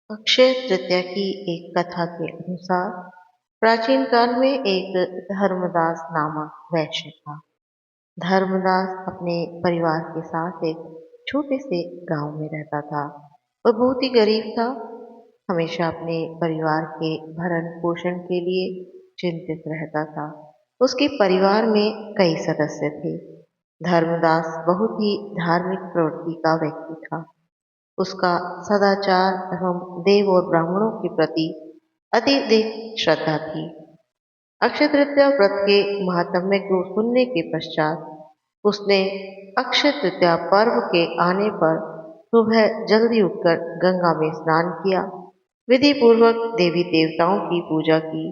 अक्षय तृतीया की एक कथा के अनुसार प्राचीन काल में एक धर्मदास नामक वैश्य था। धर्मदास अपने परिवार के साथ एक छोटे से गांव में रहता था। वह बहुत ही गरीब था। हमेशा अपने परिवार के भरण पोषण के लिए चिंतित रहता था। उसके परिवार में कई सदस्य थे। धर्मदास बहुत ही धार्मिक प्रवृत्ति का व्यक्ति था। उसका सदाचार एवं देव और ब्राह्मणों के प्रति अत्यधिक श्रद्धा थी। अक्षय तृतीया व्रत के महात्म्य को सुनने के पश्चात उसने अक्षय तृतीया पर्व के आने पर सुबह जल्दी उठकर गंगा में स्नान किया, विधि पूर्वक देवी देवताओं की पूजा की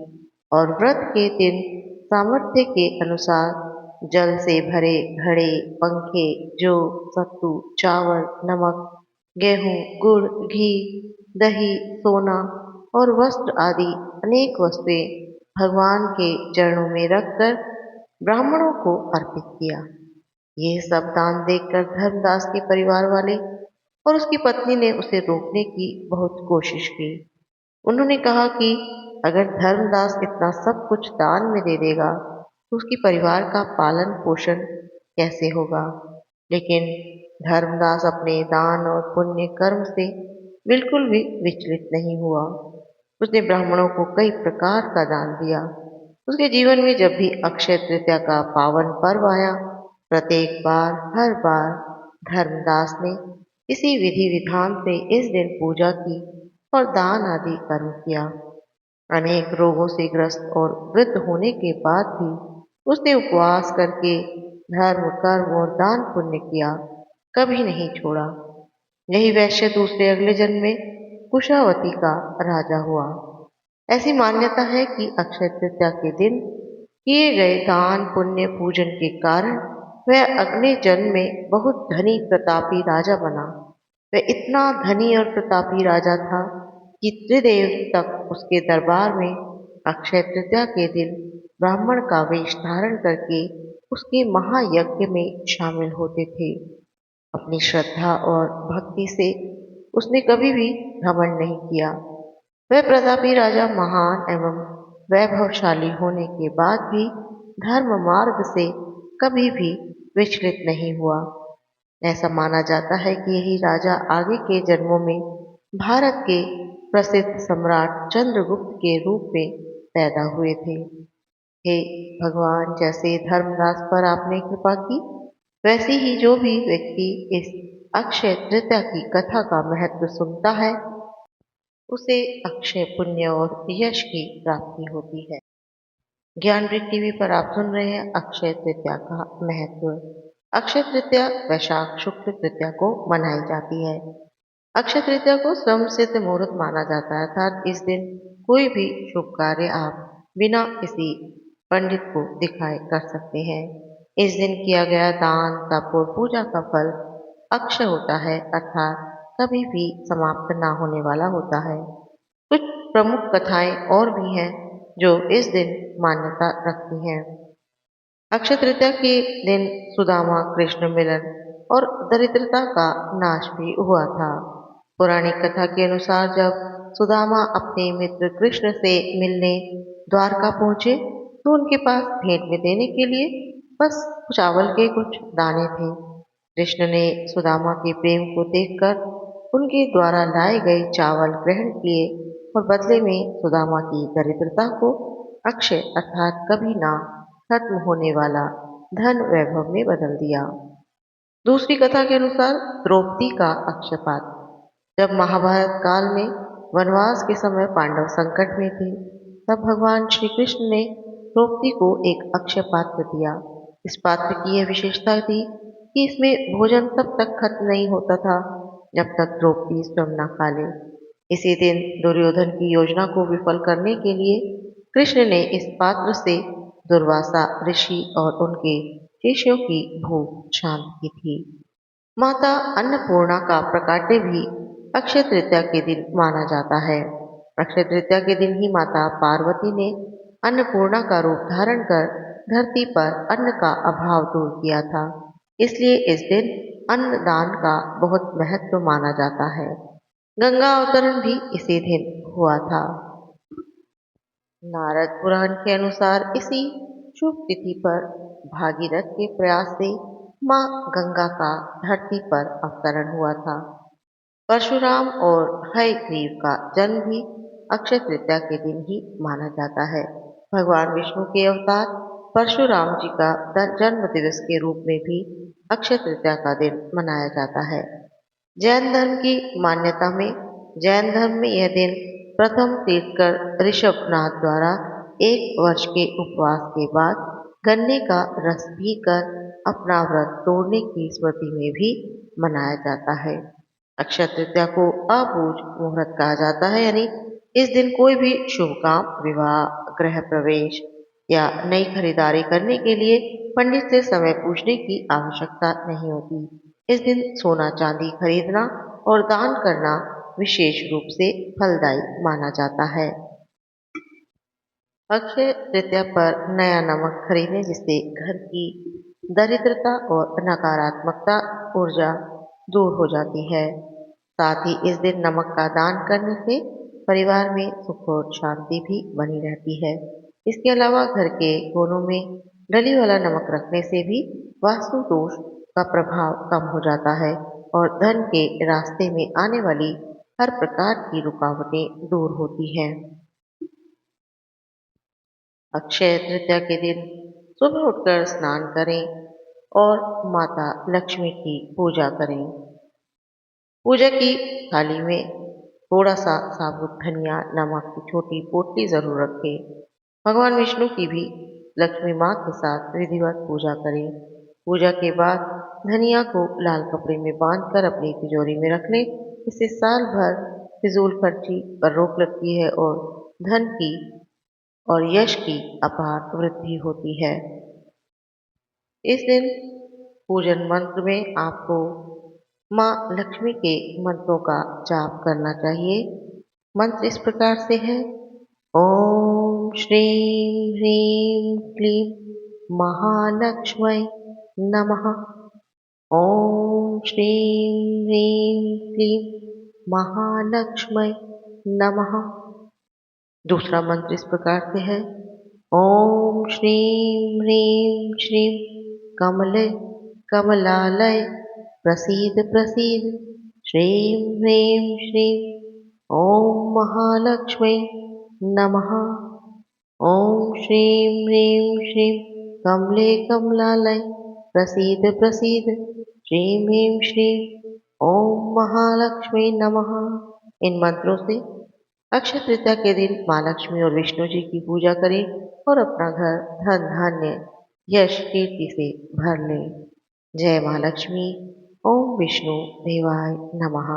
और व्रत के दिन सामर्थ्य के अनुसार जल से भरे घड़े, पंखे, जौ, सत्तू, चावल, नमक, गेहूं, गुड़, घी, दही, सोना और वस्त्र आदि अनेक वस्तुएं भगवान के चरणों में रखकर ब्राह्मणों को अर्पित किया। यह सब दान देखकर धर्मदास के परिवार वाले और उसकी पत्नी ने उसे रोकने की बहुत कोशिश की। उन्होंने कहा कि अगर धर्मदास इतना सब कुछ दान में दे देगा तो उसके परिवार का पालन पोषण कैसे होगा। लेकिन धर्मदास अपने दान और पुण्य कर्म से बिल्कुल भी विचलित नहीं हुआ। उसने ब्राह्मणों को कई प्रकार का दान दिया। उसके जीवन में जब भी अक्षय तृतीया का पावन पर्व आया, प्रत्येक बार हर बार धर्मदास ने इसी विधि विधान से इस दिन पूजा की और दान आदि कर्म किया। अनेक रोगों से ग्रस्त और वृद्ध होने के बाद भी उसने उपवास करके धर्म, कर्म और दान पुण्य किया, कभी नहीं छोड़ा। यही वैश्य दूसरे अगले जन्म में कुशावती का राजा हुआ। ऐसी मान्यता है कि अक्षय तृतीया के दिन किए गए दान पुण्य पूजन के कारण वह अगले जन्म में बहुत धनी प्रतापी राजा बना। वह इतना धनी और प्रतापी राजा था कि त्रिदेव तक उसके दरबार में अक्षय तृतीया के दिन ब्राह्मण का वेश धारण करके उसके महायज्ञ में शामिल होते थे। अपनी श्रद्धा और भक्ति से उसने कभी भी घमंड नहीं किया। वह प्रतापी राजा महान एवं वैभवशाली होने के बाद भी धर्म मार्ग से कभी भी विचलित नहीं हुआ। ऐसा माना जाता है कि यही राजा आगे के जन्मों में भारत के प्रसिद्ध सम्राट चंद्रगुप्त के रूप में पैदा हुए थे। हे भगवान, जैसे धर्मदास पर आपने कृपा की, वैसे ही जो भी व्यक्ति इस अक्षय तृतीया की कथा का महत्व सुनता है उसे अक्षय पुण्य और यश की प्राप्ति होती है। ज्ञानवृत्त टीवी पर आप सुन रहे हैं अक्षय तृतीया का महत्व। अक्षय तृतीया वैशाख शुक्ल तृतीया को मनाई जाती है। अक्षय तृतीया को स्वयं सिद्ध मुहूर्त माना जाता है, अर्थात इस दिन कोई भी शुभ कार्य आप बिना किसी पंडित को दिखाए कर सकते हैं। इस दिन किया गया दान, तप और पूजा का फल अक्षय होता है, अर्थात कभी भी समाप्त ना होने वाला होता है। कुछ प्रमुख कथाएं और भी हैं जो इस दिन मान्यता रखती हैं। अक्षय तृतीया के दिन सुदामा कृष्ण मिलन और दरिद्रता का नाश भी हुआ था। पौराणिक कथा के अनुसार जब सुदामा अपने मित्र कृष्ण से मिलने द्वारका पहुंचे तो उनके पास भेंट में देने के लिए बस चावल के कुछ दाने थे। कृष्ण ने सुदामा के प्रेम को देखकर उनके द्वारा लाए गए चावल ग्रहण किए और बदले में सुदामा की दरिद्रता को अक्षय अर्थात कभी ना खत्म होने वाला धन वैभव में बदल दिया। दूसरी कथा के अनुसार द्रौपदी का अक्षयपात। जब महाभारत काल में वनवास के समय पांडव संकट में थे, तब भगवान श्री कृष्ण ने द्रौपदी को एक अक्षय पात्र दिया। इस पात्र की यह विशेषता थी कि इसमें भोजन तब तक खत्म नहीं होता था जब तक द्रौपदी स्वयं न खा ले। इसी दिन दुर्योधन की योजना को विफल करने के लिए कृष्ण ने इस पात्र से दुर्वासा ऋषि और उनके शिष्यों की भूख शांत की थी। माता अन्नपूर्णा का प्रकाट्य भी अक्षय तृतीया के दिन माना जाता है। अक्षय तृतीया के दिन ही माता पार्वती ने अन्नपूर्णा का रूप धारण कर धरती पर अन्न का अभाव दूर किया था। इसलिए इस दिन अन्नदान का बहुत महत्व माना जाता है। गंगा अवतरण भी इसी दिन हुआ था। नारद पुराण के अनुसार इसी शुभ तिथि पर भागीरथ के प्रयास से मां गंगा का धरती पर अवतरण हुआ था। परशुराम और हयग्रीव का जन्म भी अक्षय तृतीया के दिन ही माना जाता है। भगवान विष्णु के अवतार परशुराम जी का जन्म दिवस के रूप में भी अक्षय तृतीया का दिन मनाया जाता है। जैन धर्म की मान्यता में जैन धर्म में यह दिन प्रथम तीर्थकर ऋषभनाथ द्वारा 1 वर्ष के उपवास के बाद गन्ने का रस पीकर अपना व्रत तोड़ने की स्मृति में भी मनाया जाता है। अक्षय तृतीया को अबूझ मुहूर्त कहा जाता है, यानी इस दिन कोई भी शुभ काम, विवाह, गृह प्रवेश या नई खरीदारी करने के लिए पंडित से समय पूछने की आवश्यकता नहीं होती। इस दिन सोना चांदी खरीदना और दान करना विशेष रूप से फलदायी माना जाता है। अक्षय तृतीया पर नया नमक खरीदें, जिससे घर की दरिद्रता और नकारात्मकता ऊर्जा दूर हो जाती है। साथ ही इस दिन नमक का दान करने से परिवार में सुख और शांति भी बनी रहती है। इसके अलावा घर के कोनों में डली वाला नमक रखने से भी वास्तु दोष का प्रभाव कम हो जाता है और धन के रास्ते में आने वाली हर प्रकार की रुकावटें दूर होती हैं। अक्षय तृतीया के दिन सुबह उठकर स्नान करें और माता लक्ष्मी की पूजा करें। पूजा की थाली में थोड़ा सा साबुत धनिया, नमक की छोटी पोटली जरूर रखें। भगवान विष्णु की भी लक्ष्मी माँ के साथ विधिवत पूजा करें। पूजा के बाद धनिया को लाल कपड़े में बांधकर अपनी तिजोरी में रख लें। इससे साल भर फिजूल खर्ची पर रोक लगती है और धन की और यश की अपार वृद्धि होती है। इस दिन पूजन मंत्र में आपको माँ लक्ष्मी के मंत्रों का जाप करना चाहिए। मंत्र इस प्रकार से है: ओम श्रीं ह्रीं क्लीं महालक्ष्मै नमः। ओम श्रीं ह्रीं क्लीं महालक्ष्मै नमः। दूसरा मंत्र इस प्रकार से है: ओम श्रीं ह्रीं श्रीं कमले कमलालय प्रसीद प्रसीद श्रीं ह्रीं श्रीं ओम महालक्ष्मी नमः। ओम श्रीं ह्रीं श्रीं कमले कमलालय प्रसीद प्रसीद श्रीं ह्रीं श्रीं ओम महालक्ष्मी नमः। इन मंत्रों से अक्षय तृतीया के दिन माँ लक्ष्मी और विष्णु जी की पूजा करें और अपना घर धन धान्य यश कीर्ति से भर लें। जय माँ लक्ष्मी। ओम विष्णु देवाय नमः।